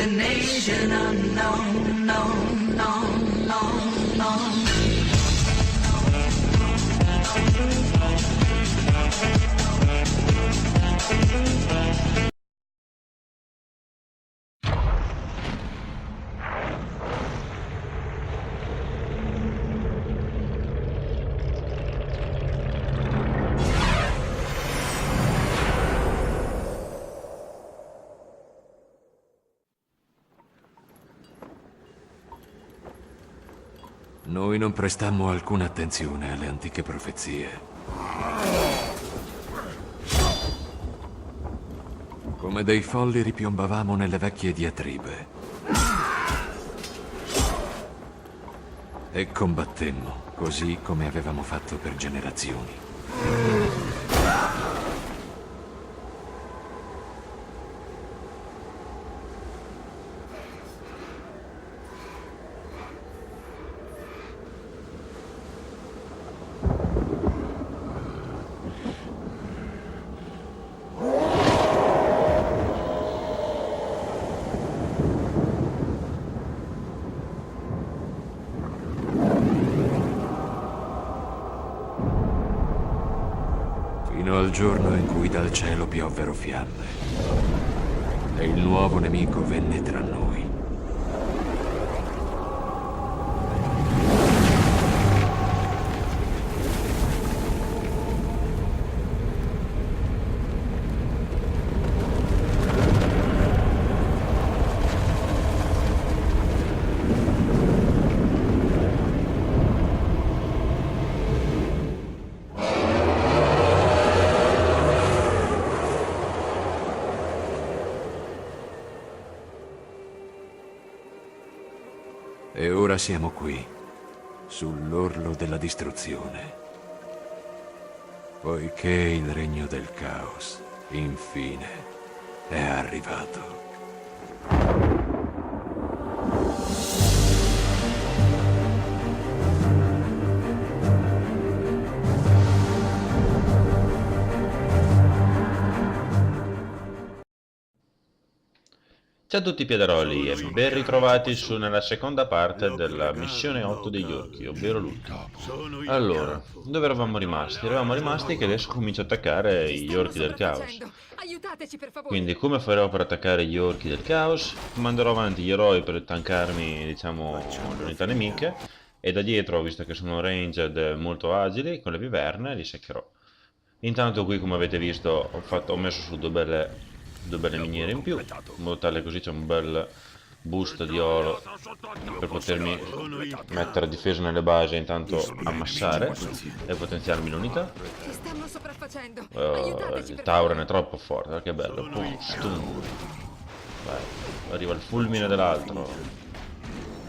destination unknown, known, known, known, known. Noi non prestammo alcuna attenzione alle antiche profezie. Come dei folli ripiombavamo nelle vecchie diatribe. E combattemmo, così come avevamo fatto per generazioni. Fino al giorno in cui dal cielo piovvero fiamme e il nuovo nemico venne tra noi. E ora siamo qui, sull'orlo della distruzione, poiché il regno del caos, infine, è arrivato. Ciao a tutti piederoli e ben ritrovati nella seconda parte della missione 8 degli orchi, ovvero l'ultima. Allora, dove eravamo rimasti? Eravamo rimasti che adesso comincio a attaccare gli orchi del caos. Quindi come farò per attaccare gli orchi del caos? Manderò avanti gli eroi per tankarmi, diciamo, le unità nemiche, e da dietro, visto che sono ranged molto agili, con le viverne li seccherò. Intanto qui, come avete visto, ho messo su due belle miniere in più, in modo tale così c'è un bel boost di oro per potermi mettere a difesa nelle basi e intanto ammassare e potenziarmi l'unità. Il Tauren è troppo forte, che bello. Pum, stun. Vai. Arriva il fulmine dell'altro.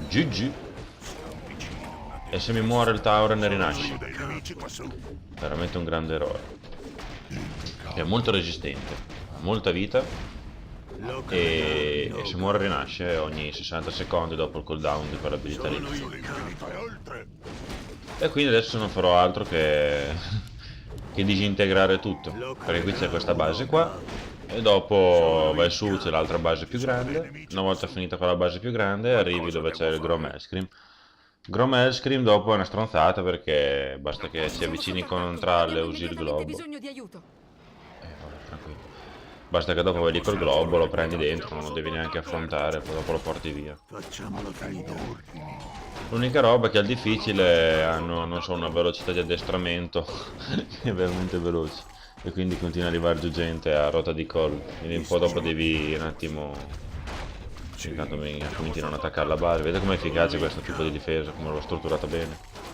GG. E se mi muore il Tauren rinasce. Veramente un grande eroe. Che è molto resistente, ha molta vita e se muore rinasce ogni 60 secondi dopo il cooldown di quell'abilità lì. E quindi adesso non farò altro che disintegrare tutto, perché qui c'è questa base qua e dopo vai su, c'è l'altra base più grande. Una volta finita quella base più grande arrivi dove c'è il Grom Hellscream. Grom Hellscream dopo è una stronzata perché basta che si avvicini con tralle e usi il globo. Tranquillo. Basta che dopo vedi col globo, lo prendi dentro, non lo devi neanche affrontare, poi dopo lo porti via. L'unica roba è che al difficile hanno, non so, una velocità di addestramento che è veramente veloce. E quindi continua ad arrivare giù gente a rota di collo. Quindi un po' dopo devi un attimo... Intanto mi cominci a non attaccare la base. Vedete com'è efficace questo tipo di difesa, come l'ho strutturata bene.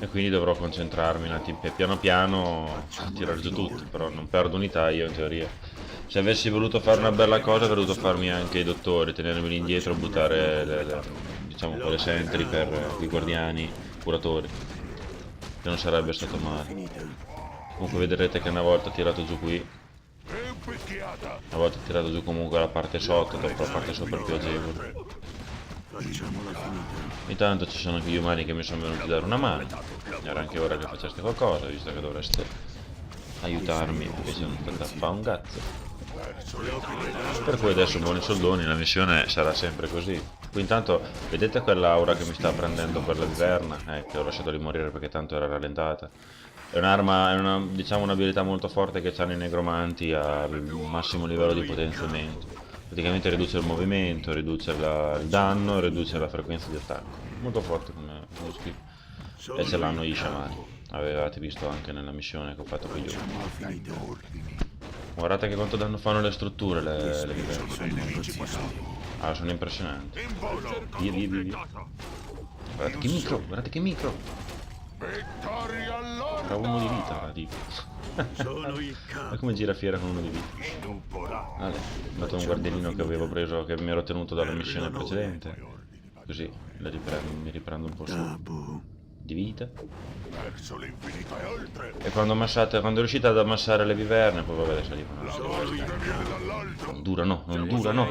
E quindi dovrò concentrarmi un attimo, piano piano a tirar giù tutto, però non perdo unità io in teoria. Se avessi voluto fare una bella cosa avrei dovuto farmi anche i dottori, tenermi indietro, buttare diciamo quelle sentry per i guardiani, curatori, che non sarebbe stato male. Comunque vedrete che una volta tirato giù qui, una volta tirato giù comunque la parte sotto, dopo la parte sopra è più agevole. Intanto ci sono anche gli umani che mi sono venuti a dare una mano. Era anche ora che faceste qualcosa, visto che dovreste aiutarmi, invece non state a fare un cazzo. Per cui adesso buoni soldoni, la missione sarà sempre così. Qui intanto, vedete quell'aura che mi sta prendendo per la viverna? Che ho lasciato di morire perché tanto era rallentata. È un'arma, è una, diciamo un'abilità molto forte che hanno i negromanti al massimo livello di potenziamento. Praticamente riduce il movimento, riduce il danno, riduce la frequenza di attacco. Molto forte come skill. E ce l'hanno gli sciamani. Avevate visto anche nella missione che ho fatto con gli ultimi. Guardate che quanto danno fanno le strutture, le viverne. Ah, sono impressionanti. Via, via, via, via. Guardate che micro, guardate che micro. Era uno di vita, la dico. Guarda come gira fiera con uno di vita. Vale, ho dato un guardianino che avevo preso, che mi ero tenuto dalla missione precedente. Così mi riprendo un po' su di vita. E quando riuscite ad ammassare le viverne, poi vabbè adesso arrivano. Non durano, non durano.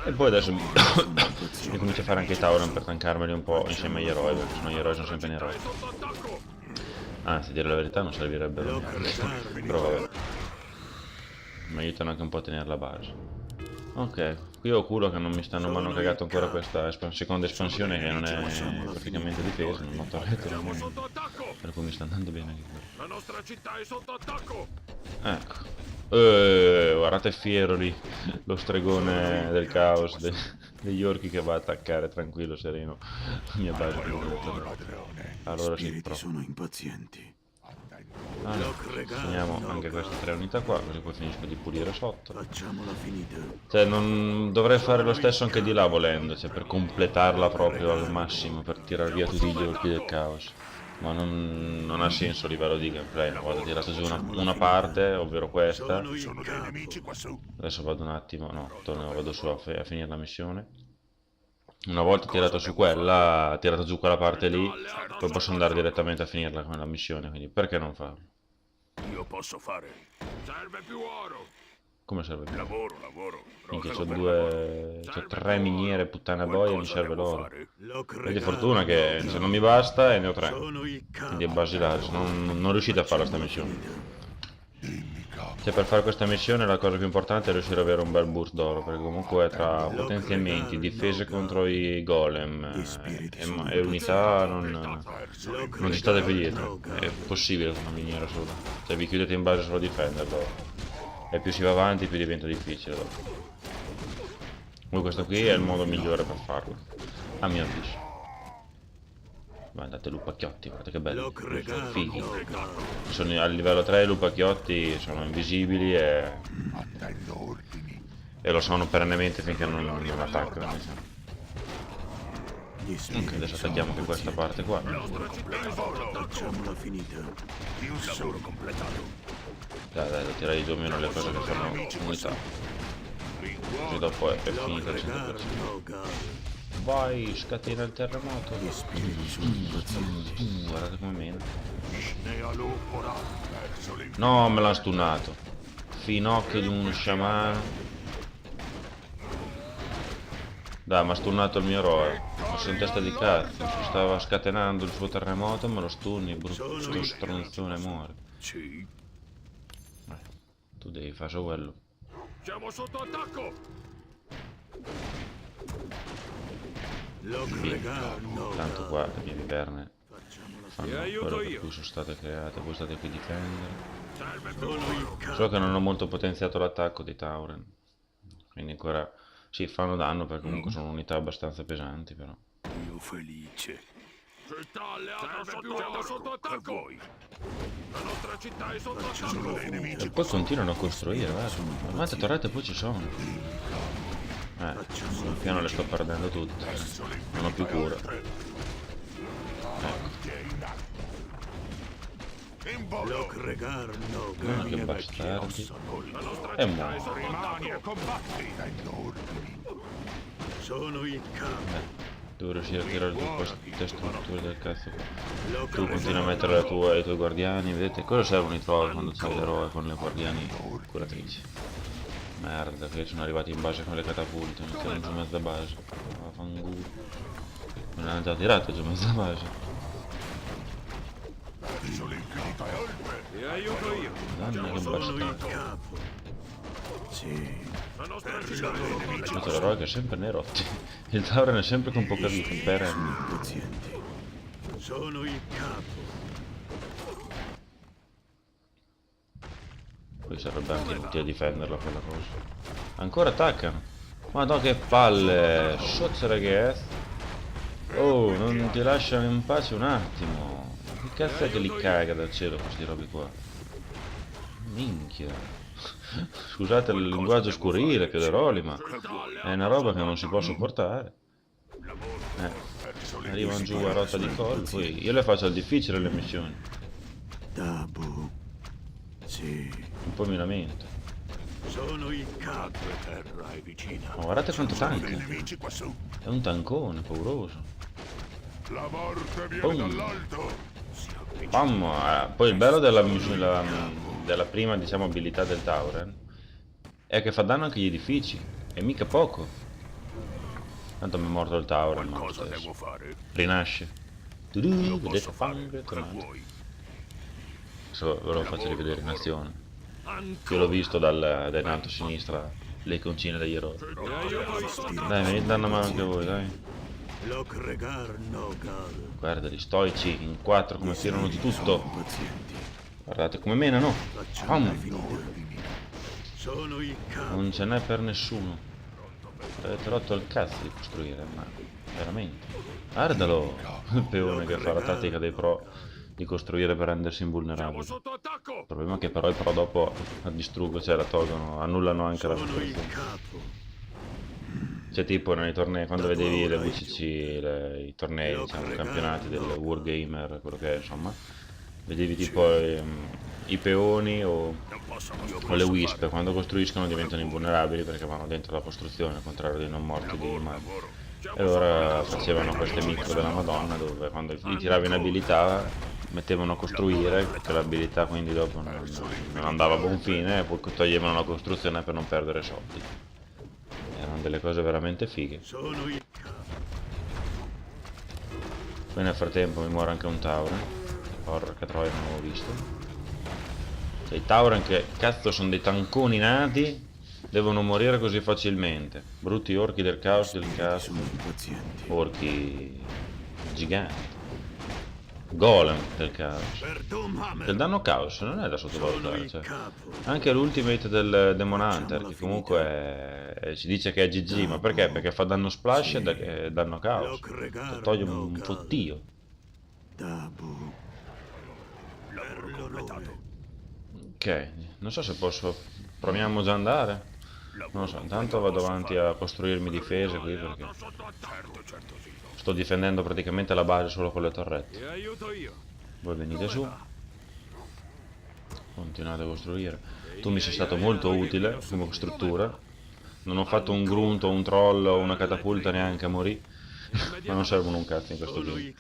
E poi adesso mi comincio a fare anche i Tauren per tankarmeli un po' insieme agli eroi, perché sennò gli eroi sono sempre in eroi. Anzi, a dire la verità non servirebbero neanche. Però vabbè. Mi aiutano anche un po' a tenere la base. Ok, qui ho culo che non mi hanno cagato ancora questa seconda espansione che non è praticamente difesa, non ho torrette nemmeno. Per cui mi sta andando bene anche quello. La nostra città è sotto attacco! Ecco. Guardate fiero lì, lo stregone del caos degli orchi che va a attaccare tranquillo, sereno, la mia base. Allora sì, sono impazienti. Allora, finiamo anche queste 3 unità qua, così poi finisco di pulire sotto. Facciamola finita. Cioè, non dovrei fare lo stesso anche di là volendo, cioè per completarla proprio al massimo, per tirar via tutti gli orchi del caos. Ma non ha senso a livello di gameplay. Ho tirato giù una parte, ovvero questa. Adesso vado un attimo, no, vado su a finire la missione. Una volta tirato su quella, tirato giù quella parte lì, poi posso andare direttamente a finirla con la missione, quindi perché non farlo? Io posso fare. Serve più oro. Come serve più? Lavoro. Minchia, c'ho 3 miniere, puttana boia, mi serve l'oro. E di fortuna che se non mi basta e ne ho 3. Quindi è basilare, non riuscite a fare sta missione. Cioè per fare questa missione la cosa più importante è riuscire ad avere un bel burst d'oro, perché comunque tra potenziamenti, difese contro i golem e unità non ci state più dietro. È possibile con una miniera sola. Cioè vi chiudete in base solo a difenderlo. E più si va avanti più diventa difficile dopo. Poi questo qui è il modo migliore per farlo, a mio avviso. Guardate lupacchiotti, guardate che belli, sono fighi. Sono a livello 3 i lupacchiotti sono invisibili e lo sono perennemente finché non attaccano. Ok, adesso attacchiamo anche questa parte qua. Facciamola finita. Lavoro completato. Dai, devo tirare giù meno le cose che fanno unità. Così dopo è finita al 100%. Vai, scatena il terremoto. Guardate come meno. No, me l'ha stunnato. Finocchio di uno sciamano. Dai, mi ha stunnato il mio eroe. Ma sono in testa di cazzo. Stava scatenando il suo terremoto, me lo stunni, brutto stronzone, muore. Sì. Tu devi fare solo quello. Siamo sotto attacco! Tanto qua le mie viverne fanno quello per cui sono state create, voi state qui a difendere. So che non ho molto potenziato l'attacco dei Tauren, quindi ancora sì, fanno danno perché comunque sono unità abbastanza pesanti, però. Io felice. Città alleata sotto attacco! La nostra città è sotto attacco! E poi continuano a costruire, guarda. Quante torrette poi ci sono? Piano piano le sto perdendo tutte. Non ho più cura. Che bastardi. E muore. Sono il capo. Devo riuscire a tirare giù queste strutture del cazzo qua. Tu continui a mettere i tuoi guardiani, vedete? Cosa servono i troll quando c'è l'eroe con le guardiani curatrici? Merda, che sono arrivati in base con le catapulte, mi tirano giù mezza base. Vaffanculo. Me ne hanno già tirato giù mezza base. Verso l'infinito e oltre. Ti aiuto io. Madonna che Sono il bastardo. capo. Sì. La nostra città è sotto attacco. Questo l'eroe che è sempre nei rotti. Il Tauren è sempre con poca vita, per Impazienti. Sono il capo. Poi sarebbe anche inutile difenderla quella cosa. Ancora attaccano. Madonna che palle. Shotzere che è. Oh, non ti lasciano in pace un attimo. Che cazzo è che li caga dal cielo questi robi qua? Minchia. Scusate il linguaggio scurile, Piederoli, ma è una roba che non si può sopportare. Arrivano giù a rotta di collo, poi io le faccio al difficile le missioni. Tabu. Sì. Un po' mi lamento. Sono il capo. Terra è vicina. Ma guardate quanto tanca. Nemici quassù. È un tancone, pauroso. La morte viene Boom. dall'alto. Si avvicina. Mamma, poi il bello della prima, diciamo, abilità del Tauren è che fa danno anche agli edifici, e mica poco. Tanto mi è morto il Tauren, ma lo Cosa stesso. devo fare? Rinasce. Tudù, vedete, Posso fare? fango, Cosa tornato. vuoi? Adesso ve lo faccio rivedere in azione. Ancora. Io l'ho visto dai in alto a sinistra, le concine degli eroi. Ti aiuto io. Dai, venite dando mano anche voi, dai. Lokregar Nogal. Guardali, stoici, in quattro, come tirano di tutto. Pazienti. Guardate come menano. Facciamola Pam. finita. Sono il capo. Non ce n'è per nessuno. Avete rotto il cazzo di costruire, ma veramente. Guardalo, il peone che fa la tattica dei pro di costruire per rendersi Siamo invulnerabili. sotto attacco. Il problema è che però i pro dopo la distruggono, cioè la tolgono, annullano anche la Sono il costruzione. capo. Cioè tipo nei tornei, quando vedevi le VCC, i tornei, diciamo, i campionati del Wargamer, quello che è, insomma, vedevi tipo i peoni o le wisp, quando costruiscono diventano invulnerabili perché vanno dentro la costruzione, al contrario dei non morti di Iman. E allora facevano queste micro della Madonna dove quando gli tiravi un'abilità mettevano a costruire, che l'abilità quindi dopo non andava a buon fine e poi toglievano la costruzione per non perdere soldi. Erano delle cose veramente fighe. Sono il capo. Poi nel frattempo mi muore anche un Tauren. Porca troia, non l'avevo visto. Cioè, i Tauren che cazzo sono dei tanconi nati, devono morire così facilmente. Brutti orchi del caos del cazzo. Sono impazienti. Orchi giganti. Golem del caos. Per Doomhammer. Il danno caos non è da Sono sottovalutare, il cioè. capo. Anche l'ultimate del Demon Hunter, che comunque si dice che è GG, ma perché? Perché fa danno splash e danno caos. Cioè, toglie un fottio. Tabu. Lavoro completato. Ok, non so se posso... Proviamo già ad andare? Non lo so, intanto vado avanti a costruirmi difese qui perché Certo, sì. sto difendendo praticamente la base solo con le torrette. Ti aiuto io. Voi venite su, continuate a costruire. Tu mi sei stato molto utile come struttura. Non ho fatto un grunt o un troll o una catapulta neanche a morì. Ma non servono un cazzo in questo game.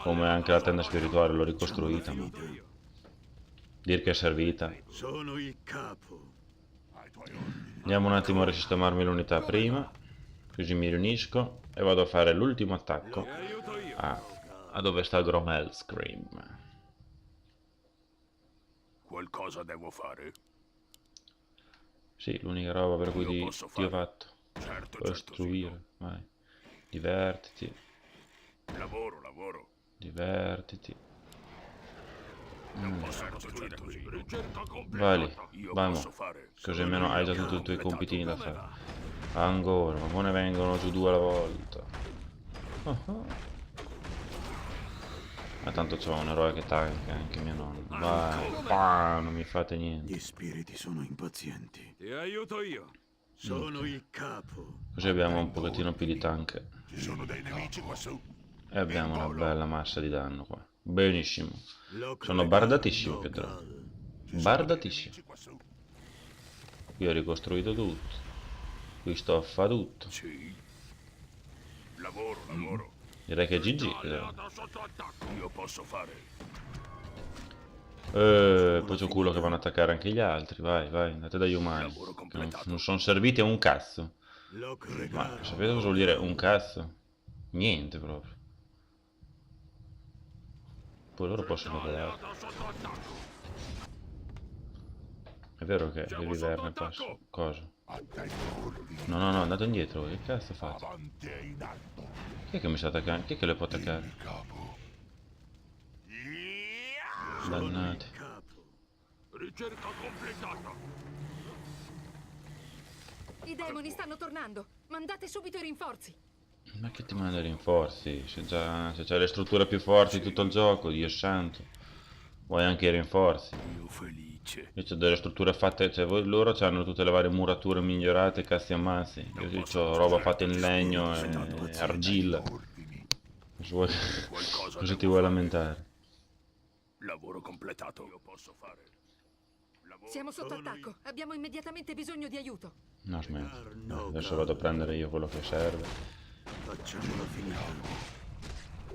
Come anche la tenda spirituale l'ho ricostruita, ma dir che è servita. Sono il capo. Andiamo un attimo a risistemarmi l'unità prima, così mi riunisco e vado a fare l'ultimo attacco Ti aiuto io. a dove sta Gromel Scream. Qualcosa devo fare? Sì, l'unica roba per cui ti ho fatto. Certo, Costruire, vai. Divertiti, Lavoro. divertiti. Certo. Ricerca completa. Vai lì, Io vai mo. posso fare. Così almeno hai già tutti i tuoi compitini da fare. Ancora, ma poi ne vengono giù due alla volta. Ma tanto c'ho un eroe che tanca, anche mio nonno. Vai, non mi fate niente. Gli spiriti sono impazienti. Ti aiuto io. Sono il capo. Così abbiamo un pochettino più di tank. Ci sono dei nemici quassù. E abbiamo una bella massa di danno qua. Benissimo. Sono bardatissimo, Pietro. Bardatissimo. Qui ho ricostruito tutto. Qui sto a fare tutto. Sì. Lavoro. Direi che è GG. Alleato sotto attacco. Io posso fare. Poi c'ho culo che vanno ad attaccare anche gli altri. Vai, andate dagli umani. Che non sono serviti a un cazzo. Ma sapete cosa vuol dire un cazzo? Niente proprio. Poi loro possono volare. Sotto attacco. È vero che Siamo devi sotto verne passo. attacco. Cosa? Attendo ordini. No, no, no, andate indietro. Che cazzo fate? Avanti e in alto. Chi è che mi sta attaccando? Chi è che le può attaccare? Il capo. Dannati. Ricerca completata. I demoni stanno tornando. Mandate subito i rinforzi. Ma che ti manda i rinforzi? Se c'hai le strutture più forti di tutto il gioco, Dio santo. Vuoi anche i rinforzi? Io felice. Io c'ho delle strutture fatte, cioè loro hanno tutte le varie murature migliorate, cazzi ammassi. Io ho roba fatta in legno e argilla. Ordini. Cosa ti vuoi lamentare? Lavoro completato. Io posso fare. Siamo sotto attacco. Abbiamo immediatamente bisogno di aiuto. No, smetti. Adesso vado a prendere io quello che serve. Facciamola finita.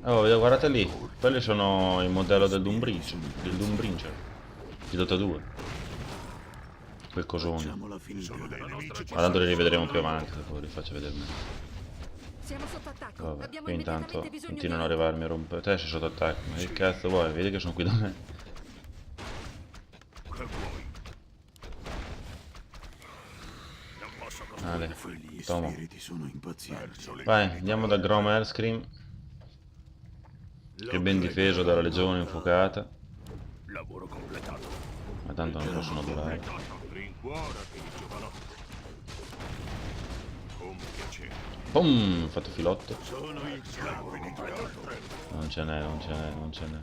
Oh, guardate lì. Quelli sono il modello del Doom Bridge. Del Doom Bringer. Di Dota 2. Quei cosoni. Facciamola finita. Sono dei nemici. Ma tanto li rivedremo più avanti, dopo li faccio vedere meglio. Siamo sotto attacco. Vabbè, Abbiamo qui intanto immediatamente bisogno di continuano ad aiuto. arrivarmi a rompere. Te sei sotto attacco. Ma che cazzo vuoi? Vedi che sono qui da me. Che vuoi? Non posso Ale, Gli toma. spiriti sono impazienti. verso le Vai, andiamo da Grom Hellscream. Che è ben difeso dalla legione infuocata. Lavoro completato. Ma tanto non possono durare. Rincuorati, giovanotto. Con piacere. Pum! Ho fatto filotto. Sono il capo. Finito e oltre. Non ce n'è, non ce n'è, non ce n'è.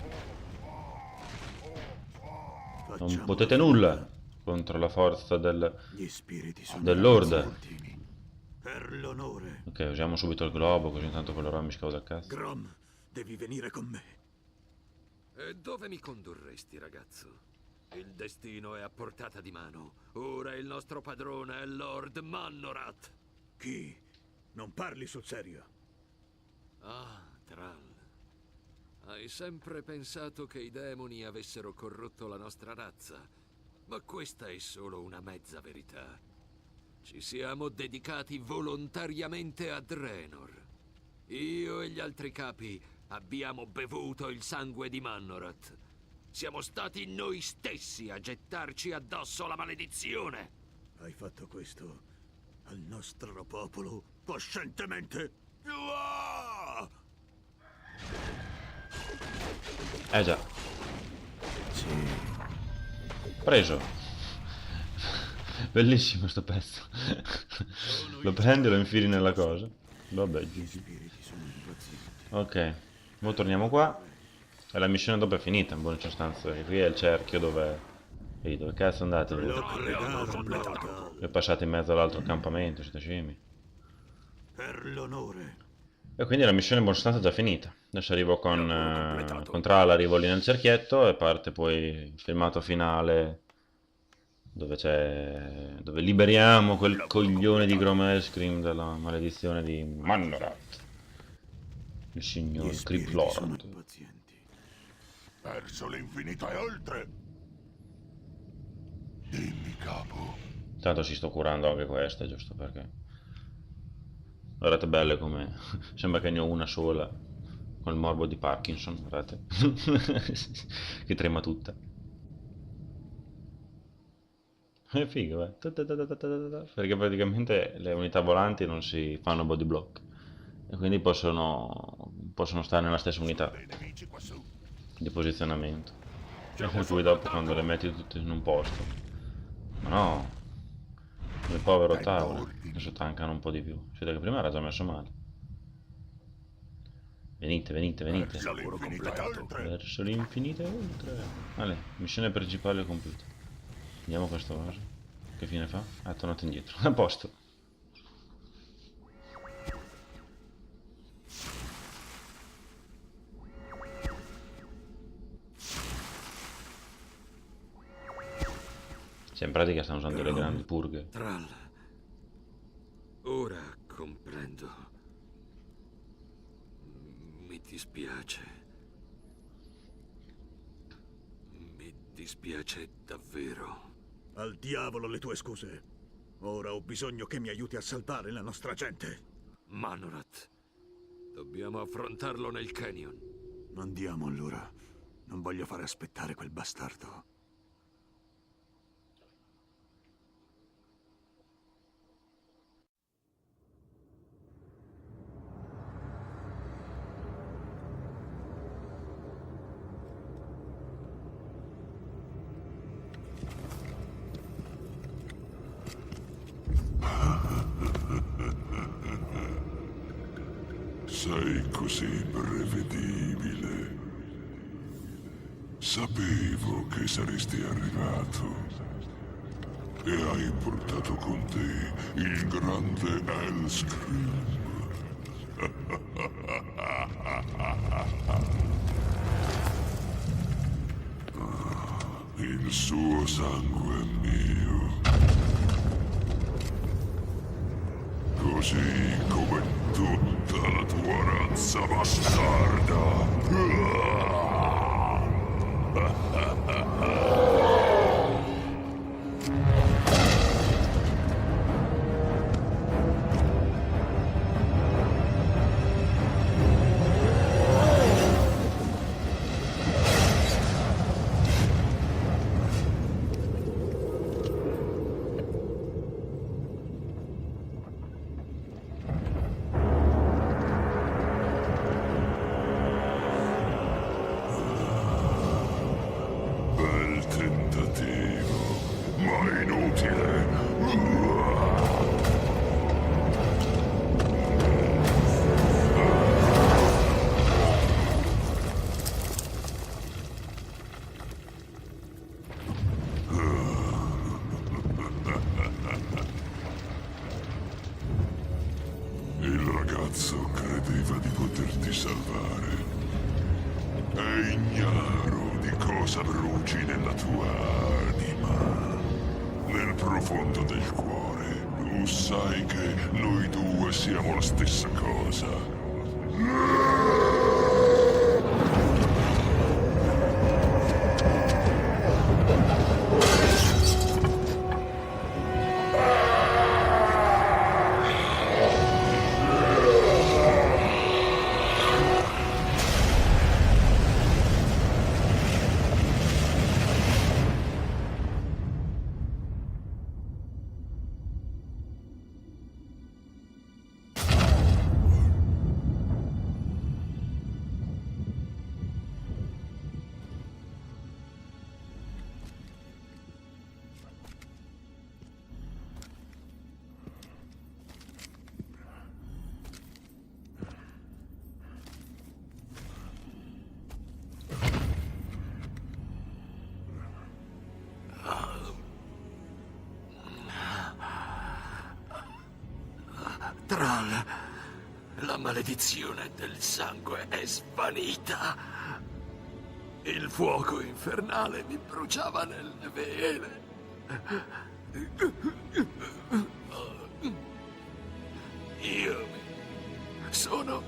Non Facciamola potete nulla contro la forza del... Gli spiriti sono Dell'Orde. impazienti. Per l'onore. Ok, usiamo subito il globo, così intanto quello là mi scausa il cazzo. Grom, devi venire con me. E dove mi condurresti, ragazzo? Il destino è a portata di mano. Ora il nostro padrone è Lord Mannorat. Chi? Non parli sul serio. Ah, Thrall. Hai sempre pensato che i demoni avessero corrotto la nostra razza, ma questa è solo una mezza verità. Ci siamo dedicati volontariamente a Draenor. Io e gli altri capi abbiamo bevuto il sangue di Mannorat. Siamo stati noi stessi a gettarci addosso la maledizione. Hai fatto questo al nostro popolo coscientemente. Ah! Già, Sì. preso. Bellissimo sto pezzo. Lo prendi e lo infili nella cosa. Vabbè, Gli GG. spiriti sono impazienti. Ok, ora torniamo qua. E la missione dopo è finita, in buona sostanza. E qui è il cerchio dove... Ehi, dove cazzo andate voi? Lavoro completato. E passate in mezzo all'altro accampamento, siete scemi. Per l'onore. E quindi la missione in buona sostanza è già finita. Adesso arrivo con Thrall, arrivo lì nel cerchietto e parte poi il filmato finale dove liberiamo quel coglione di Grom Hellscream dalla maledizione di Mannorat, il Gli signor spiriti Creep Lord. sono impazienti. Verso l'infinito e oltre. Dimmi, capo. Tanto ci sto curando anche questa, giusto perché... Guardate belle come... Sembra che ne ho una sola. Con il morbo di Parkinson, guardate. Che trema tutta. È figo, eh. Perché praticamente le unità volanti non si fanno body block. E quindi possono stare nella stessa unità Dei nemici quassù. di posizionamento. E per cui dopo quando le metti tutte in un posto. Ma no. Il povero tavolo. Adesso tankano un po' di più. Siete che prima era già messo male. Venite, venite, venite. Verso l'infinito e oltre. Verso l'infinito e oltre. Vale, missione principale compiuta. Vediamo questo cosa. Che fine fa? Ah, tornate indietro. A posto. Cioè, in pratica stanno usando le grandi purghe. Thrall. Ora comprendo. Mi dispiace. Mi dispiace davvero. Al diavolo le tue scuse. Ora ho bisogno che mi aiuti a salvare la nostra gente. Mannorat. Dobbiamo affrontarlo nel canyon. Andiamo allora. Non voglio fare aspettare quel bastardo. Sei così prevedibile. Sapevo che saresti arrivato. E hai portato con te il grande Hellscream. Il suo sangue è mio. Così come tutta la tua razza bastarda. Bel tentativo, ma inutile. Il ragazzo credeva di poterti salvare. È ignaro di cosa bruci nella tua anima. Nel profondo del cuore, tu sai che noi due siamo la stessa cosa. Thrall, la maledizione del sangue è svanita. Il fuoco infernale mi bruciava nelle vene. Io sono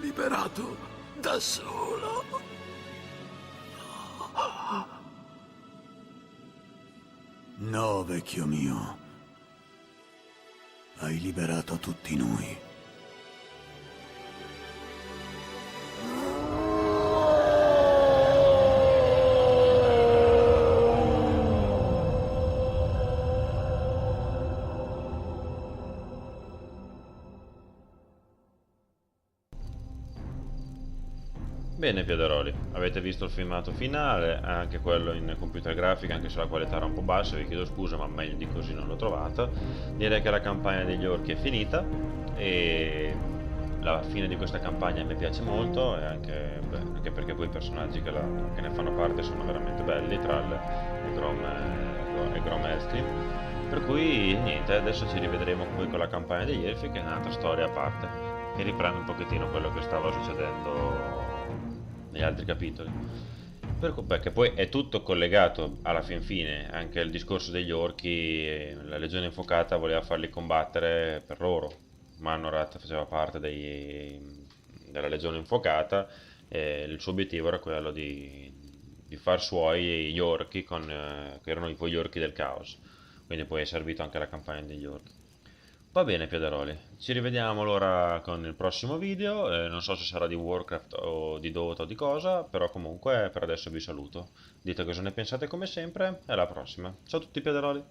liberato da solo. No, vecchio mio. Hai liberato tutti noi. Bene Piederoli, avete visto il filmato finale, anche quello in computer grafica, anche se la qualità era un po' bassa, vi chiedo scusa ma meglio di così non l'ho trovata. Direi che la campagna degli orchi è finita e la fine di questa campagna mi piace molto e anche perché poi i personaggi che ne fanno parte sono veramente belli, Thrall e Grom Hellscream. Per cui niente, adesso ci rivedremo poi con la campagna degli elfi, che è un'altra storia a parte, che riprende un pochettino quello che stava succedendo negli altri capitoli. Perché poi è tutto collegato alla fin fine, anche il discorso degli orchi, la legione infuocata voleva farli combattere per loro. Manorat faceva parte della legione infuocata e il suo obiettivo era quello di far suoi gli orchi che erano poi gli orchi del caos. Quindi poi è servito anche la campagna degli orchi. Va bene, Piederoli, ci rivediamo allora con il prossimo video, non so se sarà di Warcraft o di Dota o di cosa, però comunque per adesso vi saluto. Dite cosa ne pensate come sempre e alla prossima. Ciao a tutti, Piederoli!